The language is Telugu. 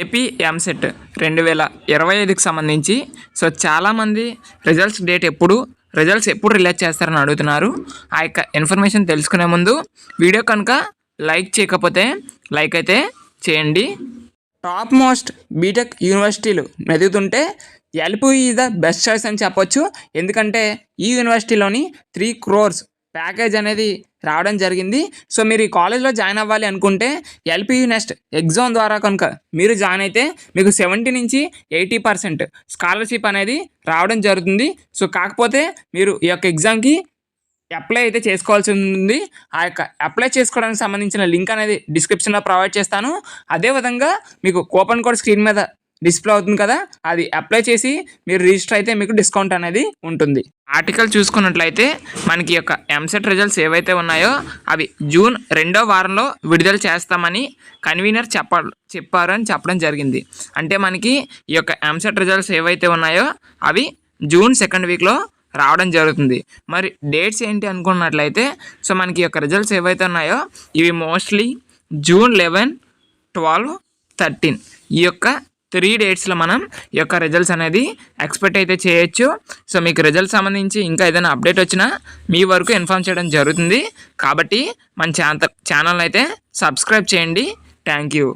ఏపీ ఎంసెట్ 2025కి సంబంధించి చాలామంది రిజల్ట్స్ ఎప్పుడు రిలీజ్ చేస్తారని అడుగుతున్నారు. ఆ యొక్క ఇన్ఫర్మేషన్ తెలుసుకునే ముందు వీడియో కనుక లైక్ చేయకపోతే లైక్ అయితే చేయండి. టాప్ మోస్ట్ బీటెక్ యూనివర్సిటీలు మెదుగుతుంటే LPU is the best choice అని చెప్పొచ్చు. ఎందుకంటే ఈ యూనివర్సిటీలోని 3 crores ప్యాకేజ్ అనేది రావడం జరిగింది. మీరు ఈ కాలేజ్లో జాయిన్ అవ్వాలి అనుకుంటే ఎల్పియు నెక్స్ట్ ఎగ్జామ్ ద్వారా కనుక మీరు జాయిన్ అయితే మీకు 70 నుంచి 80% స్కాలర్షిప్ అనేది రావడం జరుగుతుంది. కాకపోతే మీరు ఈ యొక్క ఎగ్జామ్కి అప్లై అయితే చేసుకోవాల్సి ఉంది. ఆ యొక్క అప్లై చేసుకోవడానికి సంబంధించిన లింక్ అనేది డిస్క్రిప్షన్లో ప్రొవైడ్ చేస్తాను. అదేవిధంగా మీకు కూపన్ కోడ్ స్క్రీన్ మీద డిస్ప్లే అవుతుంది కదా, అది అప్లై చేసి మీరు రిజిస్టర్ అయితే మీకు డిస్కౌంట్ అనేది ఉంటుంది. ఆర్టికల్ చూసుకున్నట్లయితే మనకి యొక్క ఎంసెట్ రిజల్ట్స్ ఏవైతే ఉన్నాయో అవి జూన్ 2వ వారంలో విడుదల చేస్తామని కన్వీనర్ చెప్పారు అని చెప్పడం జరిగింది. అంటే మనకి ఈ యొక్క ఎంసెట్ రిజల్ట్స్ ఏవైతే ఉన్నాయో అవి జూన్ 2nd వీక్లో రావడం జరుగుతుంది. మరి డేట్స్ ఏంటి అనుకున్నట్లయితే మనకి యొక్క రిజల్ట్స్ ఏవైతే ఉన్నాయో ఇవి మోస్ట్లీ జూన్ 11, 12, 13 ఈ యొక్క 3 డేట్స్లో మనం ఈ యొక్క రిజల్ట్స్ అనేది ఎక్స్పెక్ట్ అయితే చేయొచ్చు. మీకు రిజల్ట్స్ సంబంధించి ఇంకా ఏదైనా అప్డేట్ వచ్చినా మీ వరకు ఇన్ఫార్మ్ చేయడం జరుగుతుంది. కాబట్టి మన ఛానల్ అయితే సబ్స్క్రైబ్ చేయండి. Thank you.